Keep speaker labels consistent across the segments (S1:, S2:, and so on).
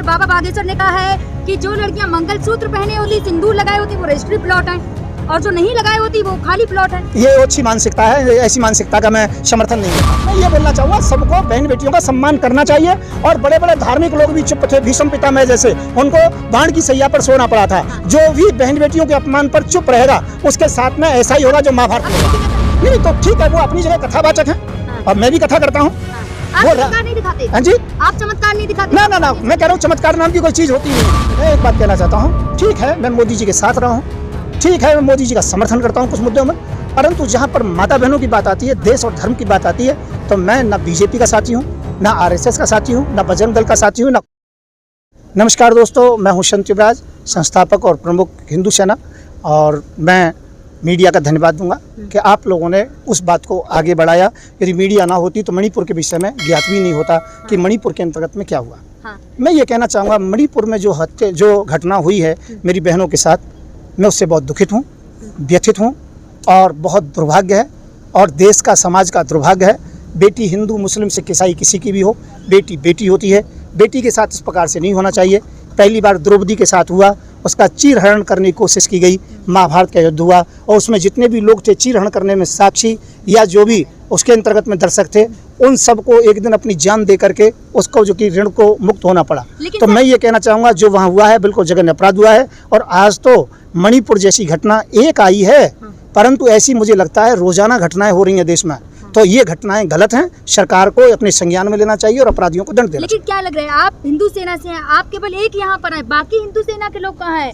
S1: लेकर बाबा बागेश्वर ने कहा है कि जो लड़कियां मंगलसूत्र पहने होती, सिंदूर लगाए होती, वो रजिस्ट्री प्लॉट है और जो नहीं लगाए होती वो खाली प्लॉट है।
S2: ये अच्छी मानसिकता है, ऐसी मानसिकता का मैं समर्थन नहीं करता। मैं ये बोलना चाहूँगा, सबको बहन बेटियों का सम्मान करना चाहिए। और बड़े बड़े धार्मिक लोग भी चुप थे, भीष्म पितामह जैसे, उनको बाण की सैया पर सोना पड़ा था। जो भी बहन बेटियों के अपमान पर चुप रहेगा, उसके साथ में ऐसा ही होगा जो महाभारत में होगा। नहीं तो ठीक है, वो अपनी जगह कथावाचक है और मैं भी कथा करता हूँ।
S1: आप चमत्कार नहीं दिखाते?
S2: हाँ जी,
S1: आप चमत्कार नहीं दिखाते?
S2: ना, मैं कह रहा हूँ चमत्कार नाम की कोई चीज होती नहीं। मैं एक बात कहना चाहता हूँ, ठीक है मैं मोदी जी के साथ रहा हूँ, ठीक है मैं मोदी जी का समर्थन करता हूँ कुछ मुद्दों में, परंतु जहाँ पर माता बहनों की बात आती है, देश और धर्म की बात आती है, तो मैं ना बीजेपी का साथी हूँ, ना आरएसएस का साथी हूँ, ना बजरंग दल का साथी हूँ, ना। नमस्कार दोस्तों, मैं हूँ संत युवराज, संस्थापक और प्रमुख हिंदू सेना, और मैं मीडिया का धन्यवाद दूंगा कि आप लोगों ने उस बात को आगे बढ़ाया। यदि मीडिया ना होती तो मणिपुर के विषय में ज्ञात भी नहीं होता कि मणिपुर के अंतर्गत में क्या हुआ। मैं ये कहना चाहूँगा, मणिपुर में जो घटना हुई है मेरी बहनों के साथ, मैं उससे बहुत दुखित हूँ, व्यथित हूँ और बहुत दुर्भाग्य है, और देश का समाज का दुर्भाग्य है। बेटी हिंदू मुस्लिम सिख ईसाई किसी की भी हो, बेटी बेटी होती है। बेटी के साथ इस प्रकार से नहीं होना चाहिए। पहली बार द्रौपदी के साथ हुआ, उसका चीरहरण करने की कोशिश की गई, महाभारत का युद्ध हुआ, और उसमें जितने भी लोग थे चीरहरण करने में साक्षी या जो भी उसके अंतर्गत में दर्शक थे, उन सबको एक दिन अपनी जान दे करके उसको जो कि ऋण को मुक्त होना पड़ा। तो मैं ये कहना चाहूँगा, जो वहाँ हुआ है बिल्कुल जघन्य अपराध हुआ है। और आज तो मणिपुर जैसी घटना एक आई है, परंतु ऐसी मुझे लगता है रोजाना घटनाएं हो रही हैं देश में। तो ये घटनाएं गलत हैं, सरकार को अपने संज्ञान में लेना चाहिए और अपराधियों को दंड देना चाहिए।
S1: लेकिन क्या लग रहा है, आप हिंदू सेना से हैं, आप केवल एक यहाँ पर हैं, बाकी हिंदू सेना के लोग कहाँ हैं?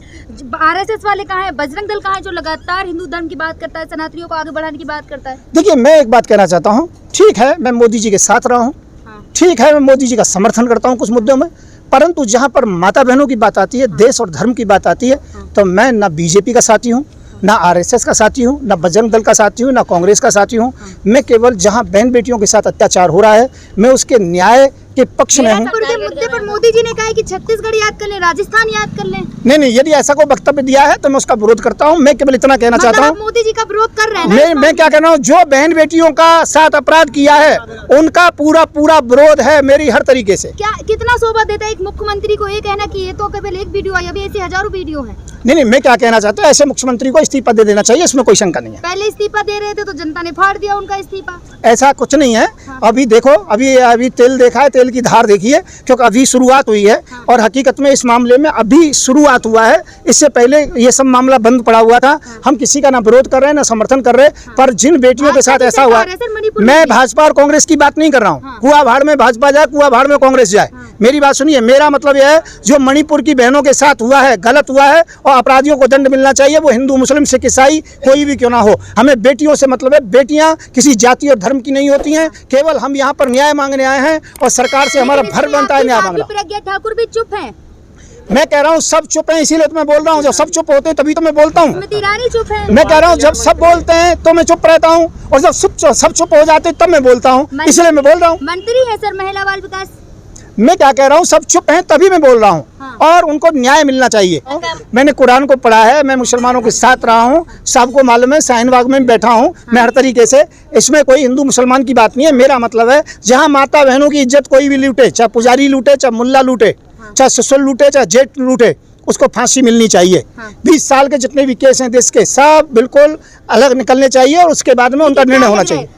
S1: आरएसएस वाले कहाँ हैं? बजरंग दल कहाँ है जो लगातार हिंदू धर्म की बात करता है, सनातनियों को आगे बढ़ाने की बात करता है?
S2: देखिए, मैं एक बात कहना चाहता हूँ, ठीक है मैं मोदी जी के साथ रहा हूँ, ठीक है मैं मोदी जी का समर्थन करता हूँ कुछ मुद्दों में, परंतु जहाँ पर माता बहनों की बात आती है, देश और धर्म की बात आती है, तो मैं ना बीजेपी का साथी हूँ, ना आरएसएस का साथी हूँ, ना बजरंग दल का साथी हूँ, ना कांग्रेस का साथी हूँ। मैं केवल जहाँ बहन बेटियों के साथ अत्याचार हो रहा है, मैं उसके न्याय के पक्ष में हूँ।
S1: मुद्दे पर मोदी जी ने कहा है कि छत्तीसगढ़ याद कर लें, राजस्थान याद कर लें।
S2: नहीं, यदि ऐसा कोई वक्तव्य दिया है तो मैं उसका विरोध करता हूँ। मैं केवल इतना कहना चाहता हूँ,
S1: मोदी जी का विरोध कर रहे हैं।
S2: मैं क्या कह रहा हूँ, जो बहन बेटियों का साथ अपराध किया है उनका पूरा विरोध है मेरी हर तरीके से।
S1: क्या कितना शोभा देता है एक मुख्यमंत्री को ये कहना कि ये तो केवल एक वीडियो है, अभी ऐसे हजारों वीडियो है।
S2: नहीं, मैं क्या कहना चाहता हूँ, ऐसे मुख्यमंत्री को इस्तीफा दे देना चाहिए, इसमें कोई शंका नहीं है।
S1: पहले इस्तीफा दे रहे थे तो जनता ने फाड़ दिया उनका इस्तीफा।
S2: ऐसा कुछ नहीं है। अभी देखो, अभी तेल देखा है, तेल की धार देखी है, क्योंकि अभी शुरुआत हुई है। और हकीकत में इस मामले में अभी शुरुआत हुआ है, इससे पहले ये सब मामला बंद पड़ा हुआ था। हम किसी का ना विरोध कर रहे हैं ना समर्थन कर रहे, पर जिन बेटियों के साथ ऐसा हुआ, मैं भाजपा और कांग्रेस की बात नहीं कर रहा हूँ। कुआ भाड़ में भाजपा जाए, कुआ भाड़ में कांग्रेस जाए, मेरी बात सुनिए। मेरा मतलब यह है, जो मणिपुर की बहनों के साथ हुआ है गलत हुआ है, और अपराधियों को दंड मिलना चाहिए, वो हिंदू मुस्लिम सिख ईसाई कोई भी क्यों ना हो। हमें बेटियों से मतलब है, बेटियां किसी जाति और धर्म की नहीं होती हैं। केवल हम यहाँ पर न्याय मांगने आए हैं, और सरकार से हमारा फर्ज बनता है न्याय मांगना।
S1: प्रज्ञा ठाकुर भी चुप हैं।
S2: मैं कह रहा हूँ सब चुप हैं, इसीलिए तो मैं बोल रहा हूँ। जब सब चुप होते हैं तभी तो मैं बोलता हूँ।
S1: चुप है।
S2: मैं कह रहा हूँ, जब सब बोलते हैं तो मैं चुप रहता हूँ, और जब सब चुप हो जाते हैं तब मैं बोलता हूँ, इसलिए मैं बोल रहा हूँ।
S1: मंत्री है सर महिला बाल विकास।
S2: मैं क्या कह रहा हूँ, सब चुप हैं तभी मैं बोल रहा हूँ। और उनको न्याय मिलना चाहिए। मैंने कुरान को पढ़ा है, मैं मुसलमानों के साथ रहा हूँ, सबको मालूम है, शाहीन बाग में बैठा हूँ मैं हर तरीके से। इसमें कोई हिंदू मुसलमान की बात नहीं है। मेरा मतलब है, जहाँ माता बहनों की इज्जत कोई भी लूटे, चाहे पुजारी लूटे, चाहे मुल्ला लूटे, चाहे ससुर लूटे, चाहे जेठ लूटे, उसको फांसी मिलनी चाहिए। 20 साल के जितने भी केस हैं देश के, सब बिल्कुल अलग निकलने चाहिए, और उसके बाद में उनका निर्णय होना चाहिए।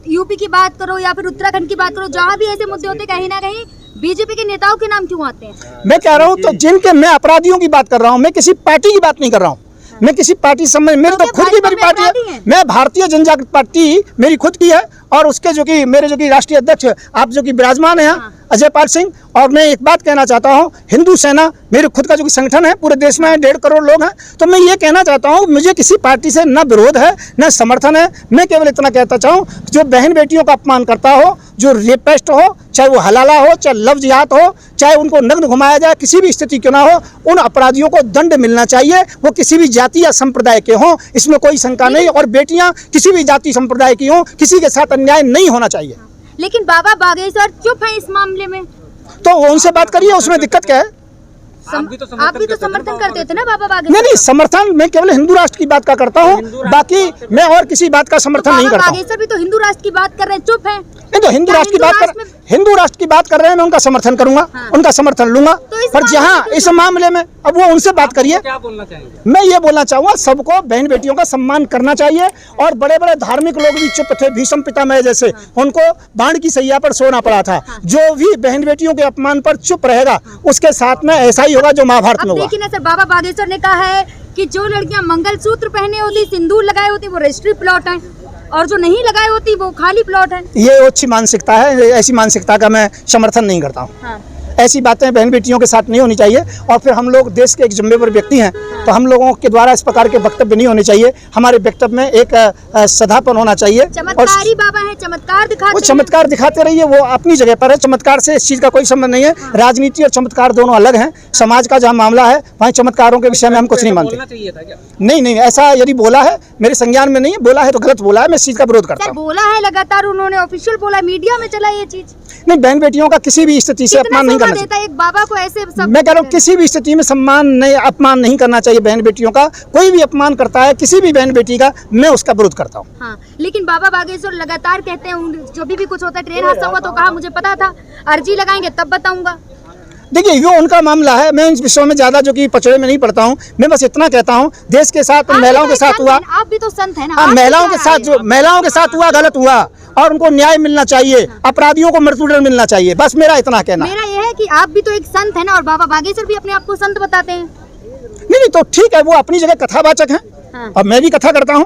S1: यूपी की बात करो या फिर उत्तराखंड की बात करो, जहाँ भी ऐसे मुद्दे होते, कहीं ना कहीं बीजेपी के नेताओं के नाम क्यों आते हैं?
S2: मैं कह रहा हूँ, तो जिनके, मैं अपराधियों की बात कर रहा हूँ, मैं किसी पार्टी की बात नहीं कर रहा हूँ। मैं किसी पार्टी समझ, मेरी तो खुद की मेरी पार्टी है। मैं भारतीय जनता पार्टी मेरी खुद की है, और उसके जो कि मेरे जो कि राष्ट्रीय अध्यक्ष आप जो कि विराजमान है अजय पाल सिंह। और मैं एक बात कहना चाहता हूँ, हिंदू सेना मेरे खुद का जो कि संगठन है, पूरे देश में 1.5 करोड़ लोग हैं। तो मैं ये कहना चाहता हूँ, मुझे किसी पार्टी से न विरोध है न समर्थन है। मैं केवल इतना कहता चाहूँ, जो बहन बेटियों का अपमान करता हो, जो रेपिस्ट हो, चाहे वो हलाला हो, चाहे लव जिहाद हो, चाहे उनको नग्न घुमाया जाए, किसी भी स्थिति क्यों ना हो, उन अपराधियों को दंड मिलना चाहिए। वो किसी भी जाति या संप्रदाय के हों, इसमें कोई शंका नहीं। और बेटियां किसी भी जाति संप्रदाय की हों, किसी के साथ अन्याय नहीं होना चाहिए।
S1: लेकिन बाबा बागेश्वर चुप है इस मामले में,
S2: तो उनसे बात करिए, उसमें दिक्कत क्या है?
S3: आप भी तो
S1: समर्थन करते थे ना बाबा बागेश्वर?
S2: नहीं, समर्थन मैं केवल हिंदू राष्ट्र की बात का करता हूँ, बाकी मैं और किसी बात का समर्थन नहीं करता हूँ।
S1: बागेश्वर भी तो हिंदू राष्ट्र की बात कर रहे हैं, चुप है।
S2: नहीं, तो हिंदू राष्ट्र की बात कर रहे हैं, मैं उनका समर्थन करूंगा, उनका समर्थन लूंगा। पर जहाँ इस मामले में अब वो उनसे बात करिए।
S3: क्या बोलना चाहेंगे?
S2: मैं ये बोलना चाहूंगा, सबको बहन बेटियों का सम्मान करना चाहिए। और बड़े बड़े धार्मिक लोग भी चुप थे, भीष्म पितामह जैसे, उनको बाण की सैया पर सोना पड़ा था। जो भी बहन बेटियों के अपमान पर चुप रहेगा, उसके साथ में ऐसा ही होगा जो महाभारत में हुआ।
S1: देखिए ना सर, बाबा बागेश्वर ने कहा है कि जो लड़कियां मंगलसूत्र पहने होती, सिंदूर लगाए होती, वो रजिस्ट्री प्लॉट है, और जो नहीं लगाए होती वो खाली प्लॉट है।
S2: ये अच्छी मानसिकता है, ऐसी मानसिकता का मैं समर्थन नहीं करता हूँ।
S1: हाँ।
S2: ऐसी बातें बहन बेटियों के साथ नहीं होनी चाहिए। और फिर हम लोग देश के एक जिम्मेदार व्यक्ति हैं, तो हम लोगों के द्वारा इस प्रकार के वक्तव्य नहीं होने चाहिए। हमारे वक्तव्य में एक सदापन होना चाहिए।
S1: चमत्कारी बाबा है, चमत्कार दिखाते
S2: वो चमत्कार दिखाते रहिए, वो अपनी जगह पर है। चमत्कार से इस चीज़ का कोई संबंध नहीं है। राजनीति और चमत्कार दोनों अलग हैं। समाज का जहाँ मामला है, वहाँ चमत्कारों के विषय में हम कुछ नहीं मानते। नहीं, ऐसा यदि बोला है, मेरे संज्ञान में नहीं है, बोला है तो गलत बोला है, मैं इस चीज़ का विरोध करता हूँ।
S1: बोला है लगातार, उन्होंने ऑफिशियल बोला, मीडिया में चला ये चीज।
S2: नहीं, बहन बेटियों का किसी भी स्थिति से अपमान नहीं करना चाहिए।
S1: एक बाबा को ऐसे
S2: मैं कह रहा हूँ, किसी भी स्थिति में अपमान नहीं करना चाहिए बहन बेटियों का। कोई भी अपमान करता है किसी भी बहन बेटी का, मैं उसका विरोध करता हूँ।
S1: हाँ, लेकिन बाबा बागेश्वर लगातार कहते हैं, जो भी कुछ होता है, ट्रेन हादसा हुआ तो कहा मुझे पता था, अर्जी लगाएंगे तब बताऊंगा।
S2: देखिए, वो उनका मामला है, मैं इस विषय में ज्यादा जो कि पचड़े में नहीं पड़ता हूँ। मैं बस इतना कहता हूँ, देश के साथ महिलाओं के साथ हुआ,
S1: आप भी तो संत है ना।
S2: हाँ, महिलाओं के साथ हुआ गलत हुआ, और उनको न्याय मिलना चाहिए। अपराधियों को मृत्युदंड मिलना चाहिए, बस मेरा इतना कहना।
S1: मेरा यह है कि आप भी तो एक संत है ना, और बाबा बागेश्वर भी अपने आप को संत बताते हैं।
S2: नहीं, तो ठीक है, वो अपनी जगह कथावाचक हैं, और मैं भी कथा करता हूँ।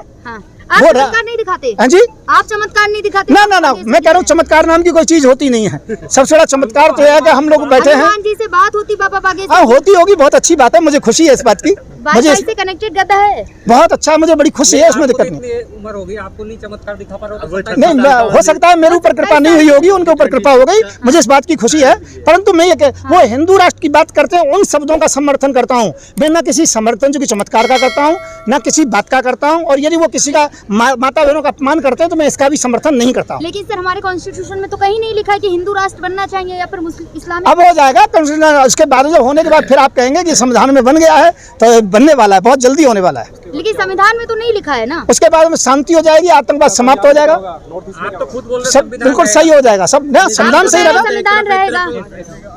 S1: आप चमत्कार नहीं दिखाते?
S2: हाँ जी,
S1: आप चमत्कार नहीं दिखाते?
S2: ना, मैं कह रहा हूँ, चमत्कार नाम की कोई चीज होती नहीं है। सबसे बड़ा चमत्कार तो है कि हम लोग बैठे हैं।
S1: हनुमान जी से बात होती बाबा बागेश्वर?
S2: हाँ, होती होगी, बहुत अच्छी बात है, मुझे खुशी है इस बात की।
S1: मुझे इससे कनेक्टेड करता है,
S2: बहुत अच्छा, मुझे बड़ी खुशी है, इसमें दिक्कत नहीं।
S3: उम्र होगी, आपको नहीं चमत्कार दिखा पा रहे?
S2: नहीं, हो सकता है मेरे ऊपर कृपा नहीं हुई होगी, उनके ऊपर कृपा हो गई, मुझे इस बात की खुशी है। परंतु मैं ये वो हिंदू राष्ट्र की बात करते हैं, उन शब्दों का समर्थन करता हूँ। मैं न किसी समर्थन जो कि चमत्कार का करता हूँ, न किसी बात का करता हूँ। और यदि वो किसी का माता बहनों का अपमान करते हैं, तो मैं इसका भी समर्थन नहीं करता हूँ।
S1: लेकिन सर, हमारे कॉन्स्टिट्यूशन में तो कहीं नहीं लिखा है कि हिंदू राष्ट्र बनना चाहिए या फिर मुस्लिम इस्लामिक।
S2: अब हो जाएगा उसके बाद, जब होने के बाद फिर आप कहेंगे कि संविधान में बन गया है, तो बनने वाला है, बहुत जल्दी होने वाला है।
S1: लेकिन संविधान में तो नहीं लिखा है ना।
S2: उसके बाद में शांति हो जाएगी, आतंकवाद समाप्त हो जाएगा,
S3: आप तो खुद बोल रहे
S2: सब बिल्कुल सही हो जाएगा, सब संविधान सही रहेगा।
S1: संविधान रहेगा,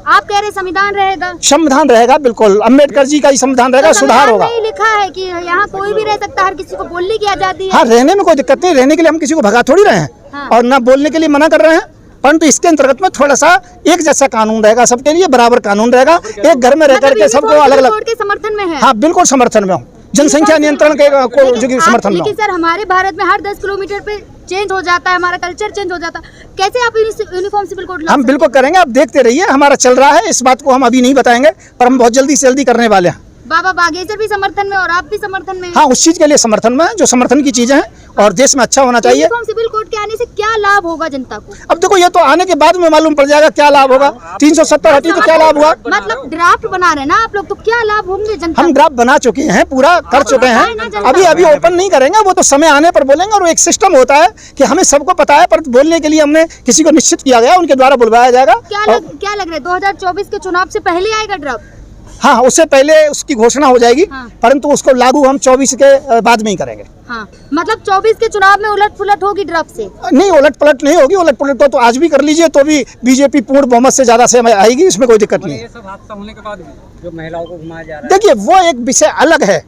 S1: आप कह रहे संविधान रहेगा?
S2: संविधान रहेगा, बिल्कुल अम्बेडकर जी का ही संविधान रहेगा, सुधार होगा।
S1: नहीं लिखा है कि यहाँ कोई भी रह सकता है, हर किसी को बोलने की आजादी है।
S2: हाँ, रहने में कोई दिक्कत नहीं, रहने के लिए हम किसी को भगा थोड़ी रहे हैं, और ना बोलने के लिए मना कर रहे हैं। परंतु इसके अंतर्गत में थोड़ा सा एक जैसा कानून रहेगा, सबके लिए बराबर कानून रहेगा। एक घर में रह करके सबको अलग अलग
S1: के समर्थन में है।
S2: हाँ, बिल्कुल समर्थन में हूँ, जनसंख्या नियंत्रण के जो समर्थन में।
S1: लेकिन सर, हमारे भारत में हर 10 किलोमीटर पे चेंज हो जाता है, हमारा कल्चर चेंज हो जाता है, कैसे आप यूनिफॉर्म सिविल कोड?
S2: हम बिल्कुल करेंगे, आप देखते रहिए, हमारा चल रहा है। इस बात को हम अभी नहीं बताएंगे, पर हम बहुत जल्दी से जल्दी करने वाले हैं।
S1: बाबा बागेश्वर भी समर्थन में और आप भी समर्थन में?
S2: हाँ, उस चीज के लिए समर्थन में, जो समर्थन की चीजें हैं, और देश में अच्छा होना चाहिए।
S1: यूनिफॉर्म सिविल कोड के आने से क्या लाभ होगा जनता को?
S2: अब देखो, ये तो आने के बाद में मालूम पड़ जाएगा क्या लाभ होगा। 370 हटी तो क्या लाभ हुआ?
S1: मतलब ड्राफ्ट बना रहे हैं ना आप लोग, तो क्या लाभ होंगे जनता?
S2: हम ड्राफ्ट बना चुके हैं, पूरा कर चुके हैं, अभी ओपन नहीं करेंगे, वो तो समय आने पर बोलेंगे। और एक सिस्टम होता है कि हमें सबको पता है, पर बोलने के लिए हमने किसी को निश्चित किया गया, उनके द्वारा बुलवाया जाएगा।
S1: क्या लग रहा है 2024 के चुनाव से पहले आएगा ड्राफ्ट?
S2: हाँ, उससे पहले उसकी घोषणा हो जाएगी। परंतु उसको लागू हम 24 के बाद में ही करेंगे।
S1: हाँ, मतलब 24 के चुनाव में उलट पुलट होगी ड्राफ्ट से? नहीं,
S2: उलट पलट नहीं होगी। उलट पलट तो आज भी कर लीजिए, तो भी बीजेपी पूर्ण बहुमत से ज्यादा से आएगी, इसमें कोई दिक्कत नहीं है।
S3: ये सब हादसा होने के बाद भी जो महिलाओं को घुमाया जा रहा है,
S2: देखिए, वो एक विषय अलग है,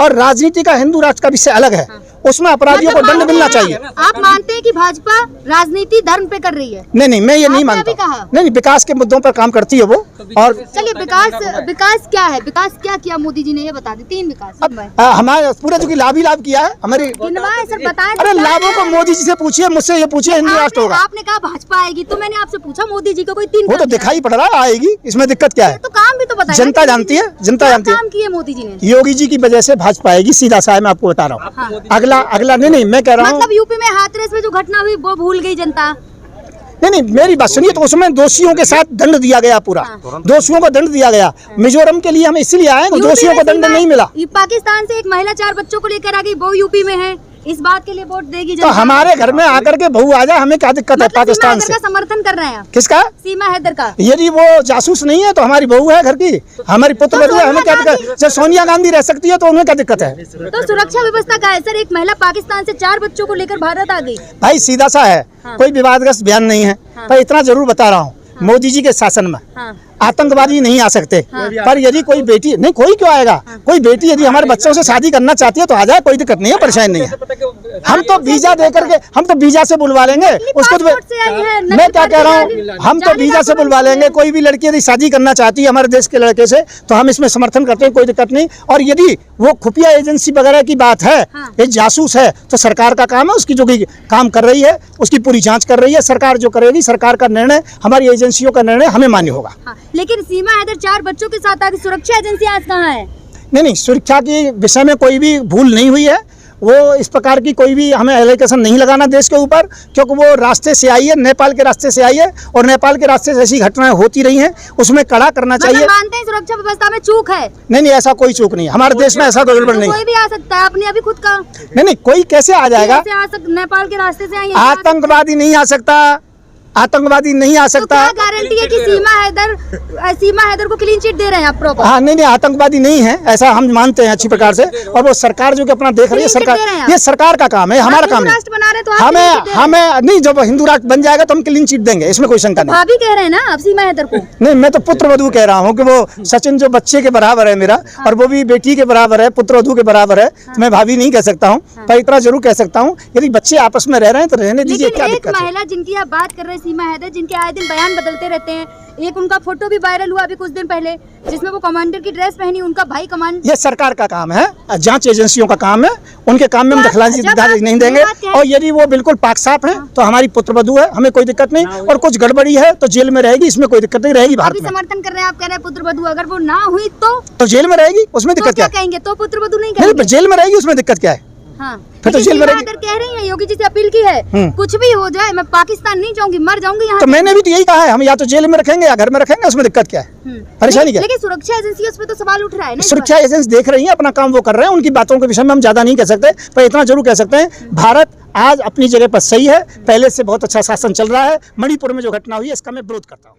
S2: और राजनीति का हिंदू राष्ट्र का विषय अलग है। उसमें अपराधियों को दंड मिलना चाहिए।
S1: आप मानते हैं कि भाजपा राजनीति धर्म पे कर रही है?
S2: नहीं, मैं ये नहीं मानता। नहीं, विकास के मुद्दों पर काम करती है वो। और
S1: चलिए, विकास क्या है? विकास क्या किया मोदी जी ने, ये बता दें। 3 विकास
S2: हमारे पूरे जो लाभ ही लाभ किया है हमारी।
S1: सर बताएं।
S2: अरे, लाभों को मोदी जी से पूछिए, मुझसे ये पूछिए, हिंदू राष्ट्र होगा।
S1: आपने कहा भाजपा आएगी, तो मैंने आपसे पूछा मोदी जी को कोई 3।
S2: वो तो दिखाई पड़ रहा है, आएगी, इसमें दिक्कत क्या है?
S1: तो काम भी तो बताइए।
S2: जनता जानती है, जनता जानती है।
S1: काम किए मोदी जी ने?
S2: योगी जी की वजह से भाजपा आएगी, सीधा सा है, मैं आपको बता रहा हूँ। अगला नहीं, मैं कह रहा हूँ,
S1: मतलब यूपी में हाथरस में जो घटना हुई वो भूल गई जनता?
S2: नहीं, मेरी बात सुनिए। तो उसमें दोषियों के साथ दंड दिया गया, पूरा दोषियों को दंड दिया गया। मिजोरम के लिए हम इसलिए आए, दोषियों को दंड नहीं मिला।
S1: पाकिस्तान से एक महिला 4 बच्चों को लेकर आ गई, वो यूपी में है। इस बात के लिए वोट देगी
S2: तो
S1: जनता?
S2: हमारे घर में आकर के बहू आ जाए, हमें क्या दिक्कत है
S1: मतलब
S2: पाकिस्तान
S1: सीमा
S2: से?
S1: हैदर का समर्थन कर रहे हैं आप?
S2: किसका?
S1: सीमा हैदर का।
S2: यदि वो जासूस नहीं है तो हमारी बहू है घर की, हमारी पुत्र वधू है, हमें क्या दिक्कत? जब सोनिया गांधी रह सकती है तो उन्हें क्या दिक्कत है?
S1: तो सुरक्षा व्यवस्था का है सर? एक महिला पाकिस्तान से 4 बच्चों को लेकर भारत आ गई।
S2: भाई सीधा सा है,
S1: हाँ।
S2: कोई विवादग्रस्त बयान नहीं है, पर इतना जरूर बता रहा हूँ, मोदी जी के शासन में
S1: हाँ।
S2: आतंकवादी नहीं आ सकते।
S1: हाँ।
S2: पर यदि कोई बेटी नहीं, कोई क्यों आएगा? कोई बेटी यदि हमारे बच्चों से शादी करना चाहती है तो आ जाए, कोई दिक्कत नहीं है, परेशानी नहीं है। हम तो वीजा दे करके, हम तो वीजा से बुलवा लेंगे उसको।
S1: पासपोर्ट से आई है, नकली
S2: मैं क्या कह रहा
S1: पासपोर्ट
S2: हूँ, हम तो वीजा से बुलवा लेंगे। कोई भी लड़की यदि शादी करना चाहती है हमारे देश के लड़के से तो हम इसमें समर्थन करते हैं, कोई दिक्कत नहीं। और यदि वो खुफिया एजेंसी वगैरह की बात है,
S1: हाँ।
S2: ये जासूस है, तो सरकार का काम है, उसकी जो भी काम कर रही है उसकी पूरी जांच कर रही है सरकार। जो करेगी, सरकार का निर्णय, हमारी एजेंसियों का निर्णय हमें मान्य होगा।
S1: हाँ, लेकिन सीमा हैदर 4 बच्चों के साथ आगे, सुरक्षा एजेंसी आज कहाँ है?
S2: नहीं, सुरक्षा के विषय में कोई भी भूल नहीं हुई है। वो इस प्रकार की कोई भी हमें एलिगेशन नहीं लगाना देश के ऊपर, क्योंकि वो रास्ते से आई है, नेपाल के रास्ते से आई है, और नेपाल के रास्ते से ऐसी घटनाएं होती रही हैं, उसमें कड़ा करना चाहिए।
S1: मतलब मानते हैं सुरक्षा व्यवस्था में चूक है?
S2: नहीं, ऐसा कोई चूक नहीं, हमारे देश में ऐसा कोई गड़बड़ नहीं।
S1: कोई भी आ सकता है, आपने अभी खुद कहा।
S2: नहीं, कोई कैसे आ जाएगा?
S1: नेपाल के रास्ते से आई है।
S2: आतंकवादी नहीं आ सकता, आतंकवादी नहीं आ सकता।
S1: तो क्या गारंटी है कि सीमा हैदर को क्लीन चिट दे रहे हैं आप प्रॉपर?
S2: हाँ, नहीं, आतंकवादी नहीं है, ऐसा हम मानते हैं अच्छी प्रकार से। और वो सरकार जो कि अपना देख रही है, सरकार, ये सरकार का काम है, हमारा काम है।
S1: बना रहे तो
S2: हमें नहीं, जब हिंदू राष्ट्र बन जाएगा तो हम क्लीन चिट देंगे, इसमें कोई शंका नहीं।
S1: भाभी कह रहे हैं ना आप सीमा हैदर को?
S2: नहीं, मैं तो पुत्र वधू कह रहा हूँ कि वो सचिन जो बच्चे के बराबर है मेरा, और वो भी बेटी के बराबर है, पुत्र वधू के बराबर है। मैं भाभी नहीं कह सकता हूँ, पर इतना जरूर कह सकता हूँ, यदि बच्चे आपस में रह रहे हैं तो रहने दीजिए, क्या दिक्कत है?
S1: महिला जिनकी आप बात कर रहे हैं, सीमा हैदर, जिनके आए दिन बयान बदलते रहते हैं, एक उनका फोटो भी वायरल हुआ अभी कुछ दिन पहले, जिसमें वो कमांडर की ड्रेस पहनी, उनका भाई कमांड।
S2: ये सरकार का काम है, जांच एजेंसियों का काम है, उनके काम में हम दखलंदाजी नहीं देंगे। और यदि वो बिल्कुल पाक साफ है तो हमारी पुत्र वधू है, हमें कोई दिक्कत नहीं। और कुछ गड़बड़ी है तो जेल में रहेगी, इसमें कोई दिक्कत नहीं, रहेगी भारत में।
S1: समर्थन कर रहे हैं आप, कह रहे हैं पुत्र वधू, अगर वो ना हुई तो
S2: जेल में रहेगी, उसमें दिक्कत क्या
S1: कहेंगे? तो पुत्र वधू नहीं
S2: है? जेल में रहेगी, उसमें दिक्कत क्या है?
S1: हाँ,
S2: फिर तो जेल में रहेगी।
S1: कह रही है, योगी जी से अपील की है, कुछ भी हो जाए मैं पाकिस्तान नहीं जाऊंगी, मर जाऊंगी यहाँ।
S2: तो मैंने भी तो यही कहा है, हम या तो जेल में रखेंगे या घर में रखेंगे, उसमें दिक्कत क्या है? परेशानी क्या है?
S1: लेकिन सुरक्षा एजेंसी उस पर तो सवाल उठ रहा है ना।
S2: सुरक्षा एजेंसी देख रही है, अपना काम वो कर रहे हैं, उनकी बातों के विषय में हम ज्यादा नहीं कह सकते, पर इतना जरूर कह सकते हैं, भारत आज अपनी जगह पर सही है, पहले से बहुत अच्छा शासन चल रहा है। मणिपुर में जो घटना हुई है इसका मैं विरोध करता हूँ।